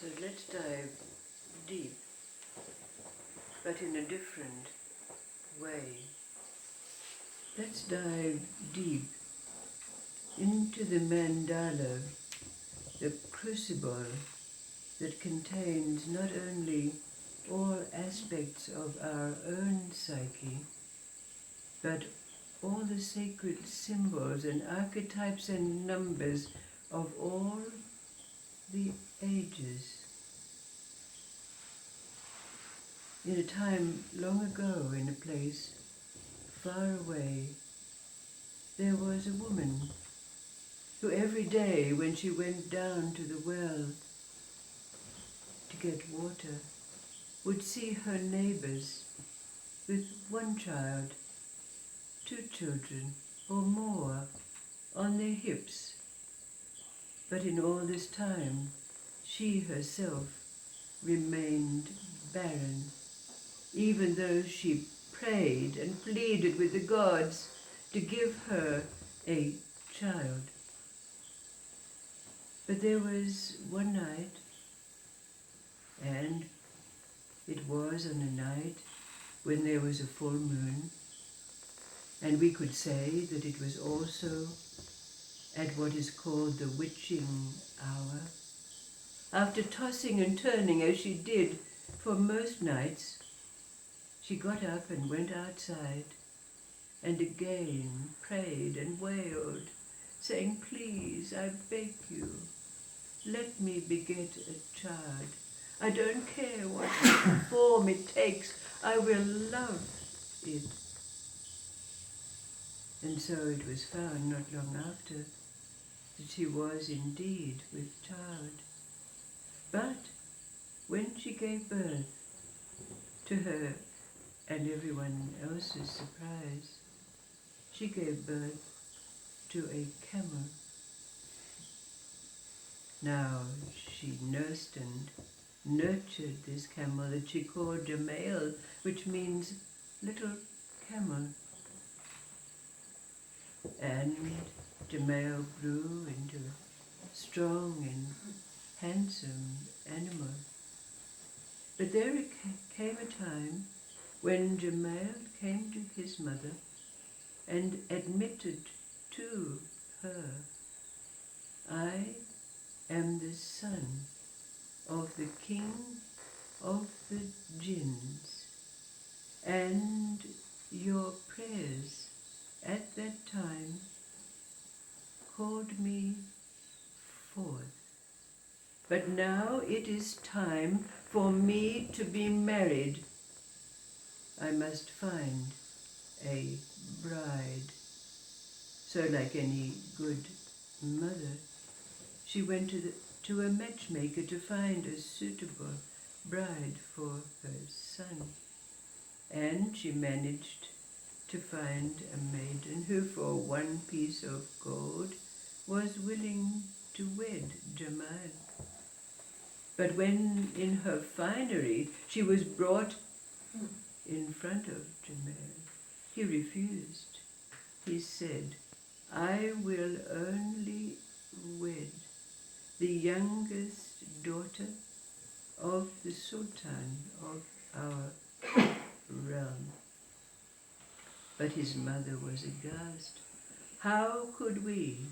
So let's dive deep, but in a different way. Let's dive deep into the mandala, the crucible that contains not only all aspects of our own psyche, but all the sacred symbols and archetypes and numbers of all the ages. In a time long ago, in a place far away, there was a woman who every day when she went down to the well to get water would see her neighbors with one child, two children or more on their hips. But in all this time, she herself remained barren, even though she prayed and pleaded with the gods to give her a child. But there was one night, and it was on a night when there was a full moon, and we could say that it was also at what is called the witching hour. After tossing and turning as she did for most nights, she got up and went outside and again prayed and wailed, saying, "Please, I beg you, let me beget a child. I don't care what form it takes, I will love it." And so it was found not long after that she was indeed with child. But when she gave birth, to her and everyone else's surprise, she gave birth to a camel. Now she nursed and nurtured this camel that she called Jimal, which means little camel. And Jimal grew into a strong and handsome animal. But there came a time when Jimal came to his mother and admitted to her, "I am the son of the king of the djinns, and your prayers at that time called me forth. But now it is time for me to be married. I must find a bride." So like any good mother, she went to a matchmaker to find a suitable bride for her son. And she managed to find a maiden who for one piece of gold was willing to wed Jimal. But when in her finery she was brought in front of Jimal, he refused. He said, "I will only wed the youngest daughter of the Sultan of our realm." But his mother was aghast. "How could we,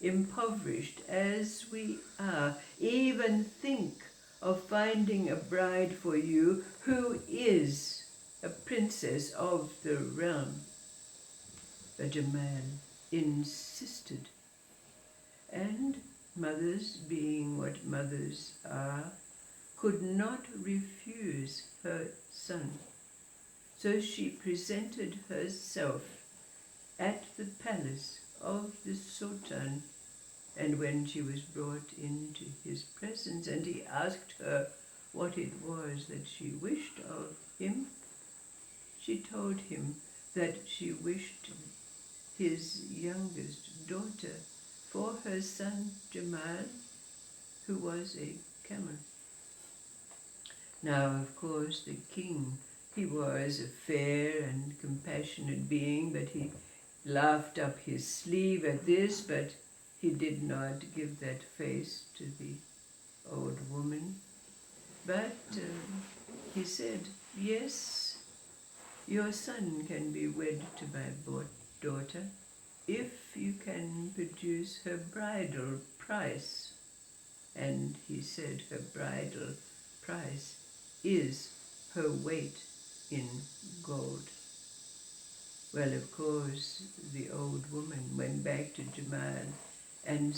impoverished as we are, even think of finding a bride for you who is a princess of the realm?" But Jimal insisted, and mothers, being what mothers are, could not refuse her son. So she presented herself at the palace of the Sultan, and when she was brought into his presence and he asked her what it was that she wished of him, she told him that she wished his youngest daughter for her son Jimal, who was a camel. Now, of course, the king, he was a fair and compassionate being, but he laughed up his sleeve at this, but he did not give that face to the old woman. But he said, yes, your son can be wed to my daughter if you can produce her bridal price. And he said her bridal price is her weight in gold. Well, of course, the old woman went back to Jimal and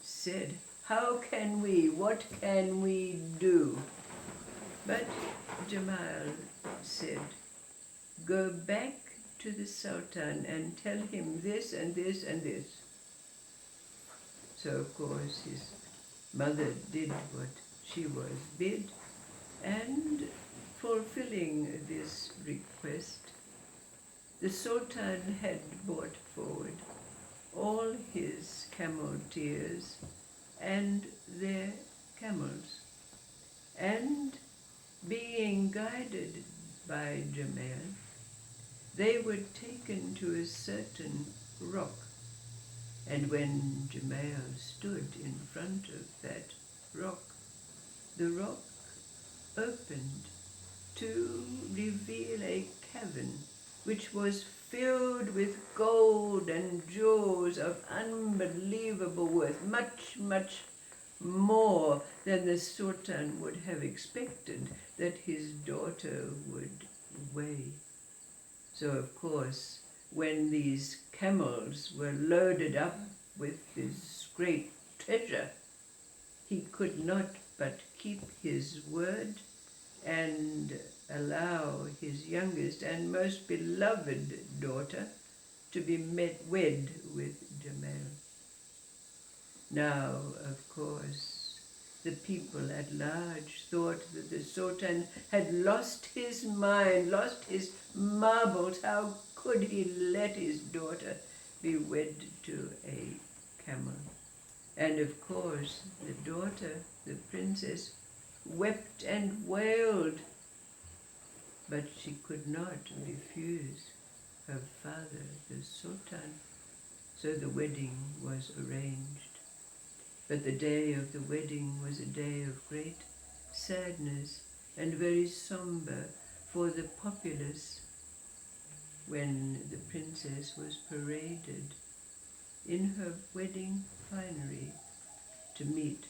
said, what can we do? But Jimal said, go back to the Sultan and tell him this and this and this. So, of course, his mother did what she was bid, and fulfilling this request, the Sultan had brought forward all his camel tears and their camels, and being guided by Jimal, they were taken to a certain rock. And when Jimal stood in front of that rock, the rock opened to reveal a cavern which was filled with gold and jewels of unbelievable worth, much, much more than the Sultan would have expected that his daughter would weigh. So, of course, when these camels were loaded up with this great treasure, he could not but keep his word and allow his youngest and most beloved daughter to be wed with Jimal. Now, of course, the people at large thought that the Sultan had lost his mind, lost his marbles. How could he let his daughter be wed to a camel? And of course, the daughter, the princess, wept and wailed, but she could not refuse her father, the Sultan. So the wedding was arranged. But the day of the wedding was a day of great sadness and very somber for the populace, when the princess was paraded in her wedding finery to meet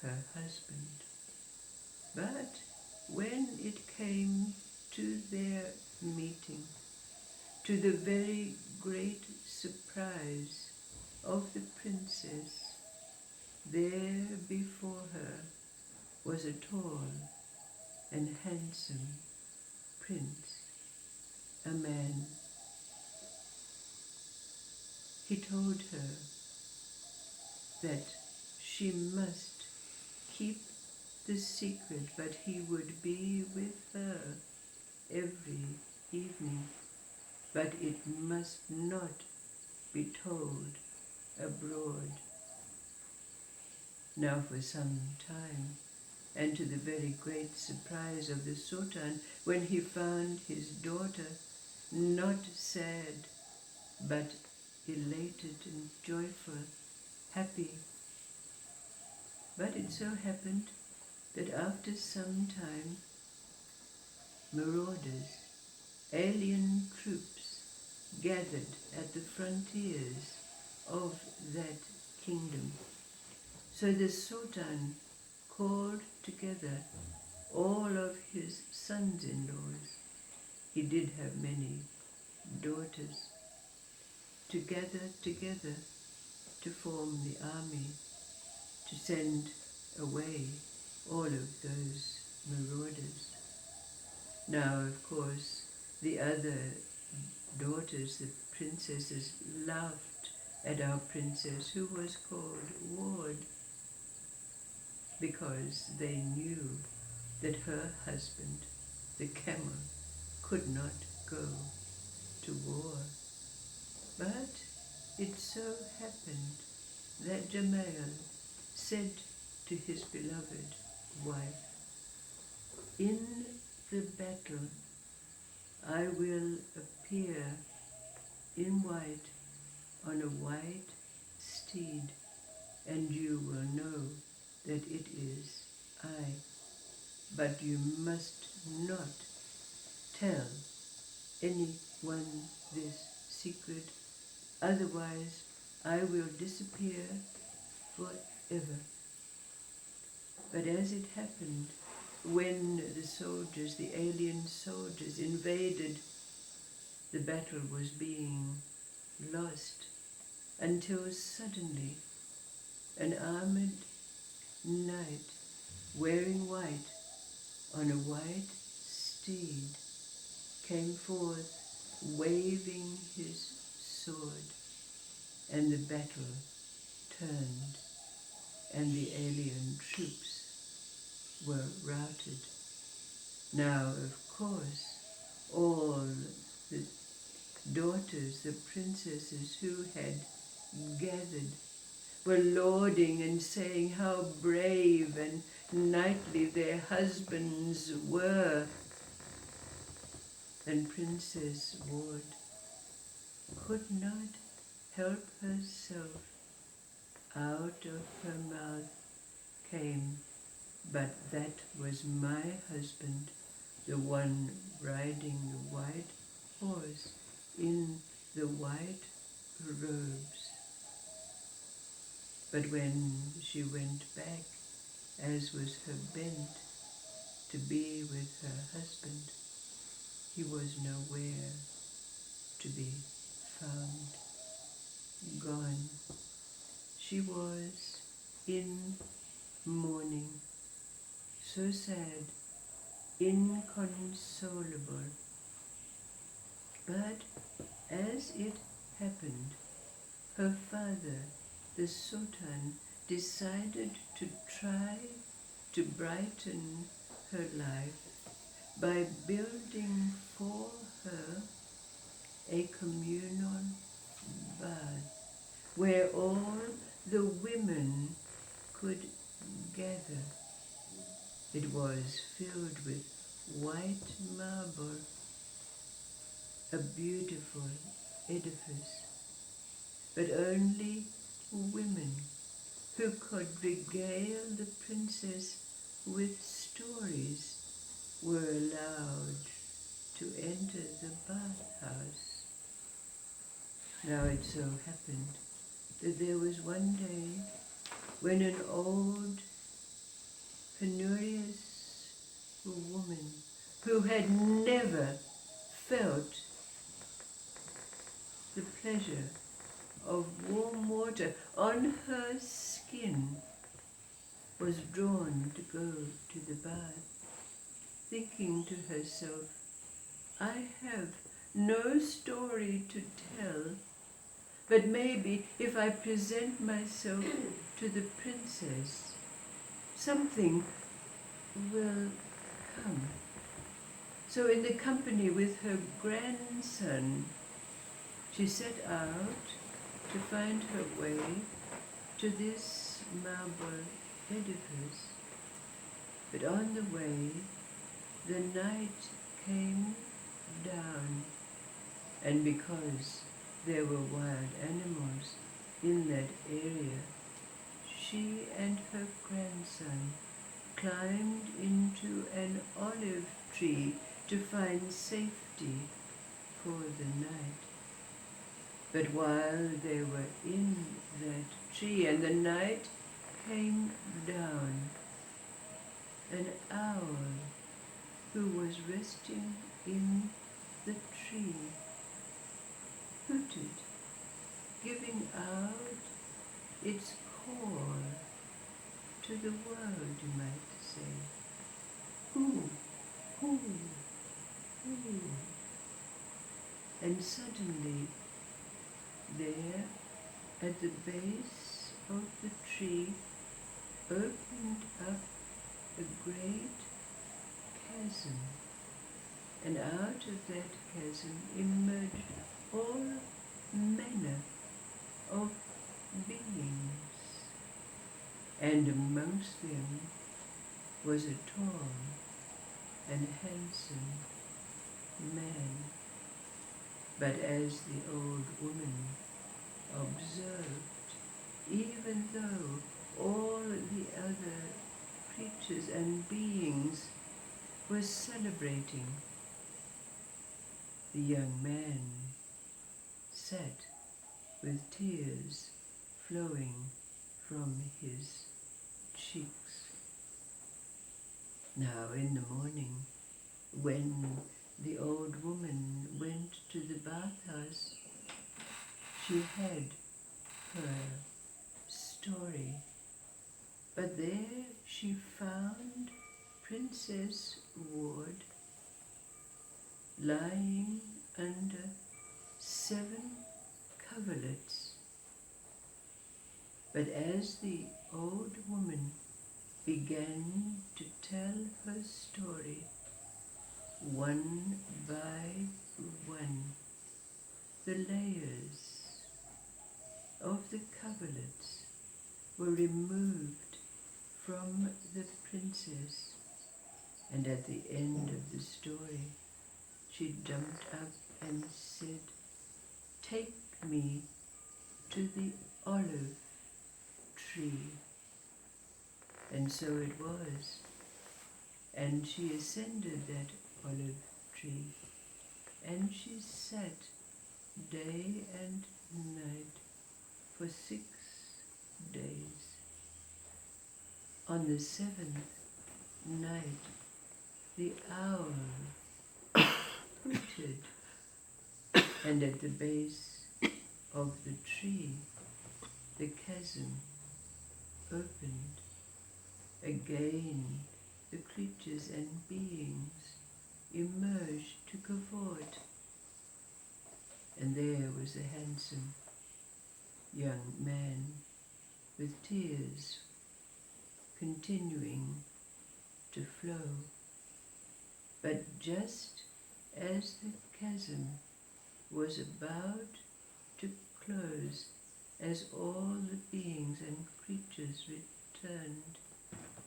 her husband. But when it came to their meeting, to the very great surprise of the princess, there before her was a tall and handsome prince, a man. He told her that she must keep the secret, but he would be with her every evening, but it must not be told abroad. Now for some time, and to the very great surprise of the Sultan, when he found his daughter not sad, but elated and joyful, happy. But it so happened that after some time, marauders, alien troops, gathered at the frontiers of that kingdom. So the Sultan called together all of his sons-in-laws. He did have many daughters, to gather together to form the army, to send away all of those marauders. Now, of course, the other daughters, the princesses, laughed at our princess, who was called Ward, because they knew that her husband, the camel, could not go to war. But it so happened that Jimal said to his beloved wife, in the battle I will appear in white on a white steed, and you will know that it is I. but you must not tell anyone this secret, otherwise I will disappear forever. But as it happened, when the alien soldiers invaded, the battle was being lost until suddenly an armored knight wearing white on a white steed came forth waving his sword, and the battle turned and the alien troops were routed. Now, of course, all the daughters, the princesses who had gathered, were lauding and saying how brave and knightly their husbands were. And Princess Ward could not help herself. Out of her mouth came, "But that was my husband, the one riding the white horse in the white robes." But when she went back, as was her bent, to be with her husband, he was nowhere to be found. Gone. She was in mourning, so sad, inconsolable. But as it happened, her father, the Sultan, decided to try to brighten her life by building for her a communal bath where all the women could gather. It was filled with white marble, a beautiful edifice, but only women who could regale the princess with stories were allowed to enter the bathhouse. Now it so happened that there was one day when an old, penurious woman who had never felt the pleasure of warm water on her skin was drawn to go to the bath, thinking to herself, "I have no story to tell, but maybe if I present myself to the princess, something will come." So in the company with her grandson, she set out to find her way to this marble edifice. But on the way, the night came down, and because there were wild animals in that area, she and her grandson climbed into an olive tree to find safety for the night. But while they were in that tree and the night came down, an owl who was resting in the tree hooted, giving out its call to the world, you might say. Hoo, hoo, hoo. And suddenly, there, at the base of the tree, opened up a great chasm, and out of that chasm emerged all manner of beings, and amongst them was a tall and handsome man. But as the old woman observed, even though all the other creatures creatures and beings were celebrating. The young man sat with tears flowing from his cheeks. Now in the morning, when the old woman went to the bathhouse, she had her story, but there she found Princess Ward lying under 7 coverlets. But as the old woman began to tell her story, one by one, the layers of the coverlets were removed from the princess, and at the end of the story, she jumped up and said, "Take me to the olive tree." And so it was. And she ascended that olive tree, and she sat day and night for 6 days. On the 7th night, the owl hooted, and at the base of the tree, the chasm opened. Again, the creatures and beings emerged to cavort, and there was a handsome young man with tears continuing to flow. But just as the chasm was about to close, as all the beings and creatures returned,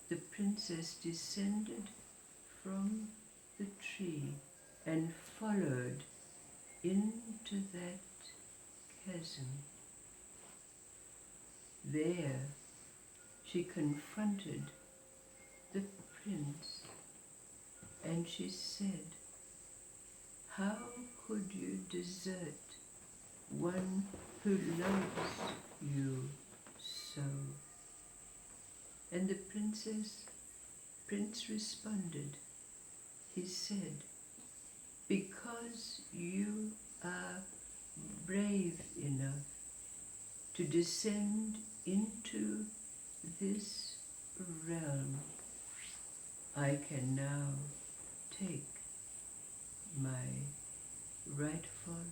the princess descended from the tree and followed into that chasm. There she confronted the prince, and she said, "How could you desert one who loves you so?" And the prince responded. He said, "Because you are brave enough to descend into this realm, I can now take my rightful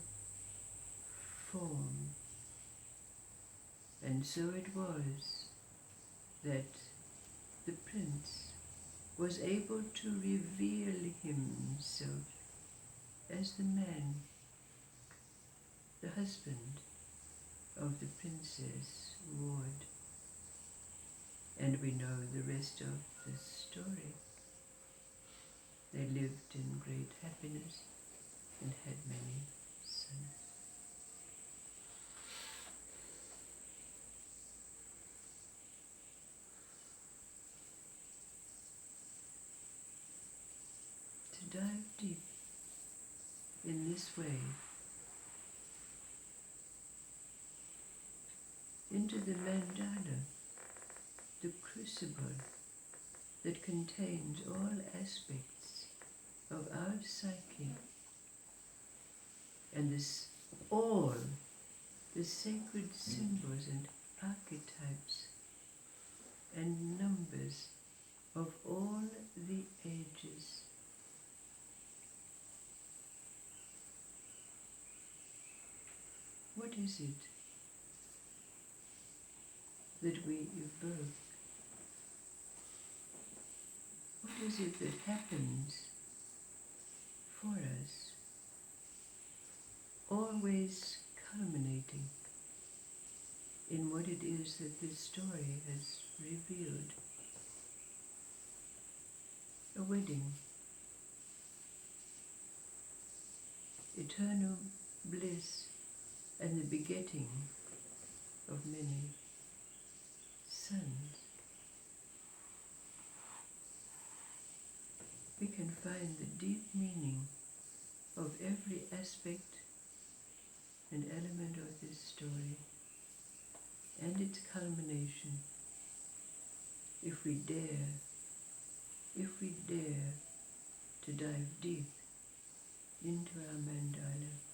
form." And so it was that the prince was able to reveal himself as the man, the husband of the Princess Ward. And we know the rest of the story. They lived in great happiness and had many sons. To dive deep in this way into the Mandala, the crucible that contains all aspects of our psyche, and all the sacred symbols and archetypes and numbers of all the ages. What is it that we evoke? What is it that happens for us, always culminating in what it is that this story has revealed? A wedding, eternal bliss, and the begetting of many sons. we can find the deep meaning of every aspect and element of this story and its culmination if we dare to dive deep into our mandala.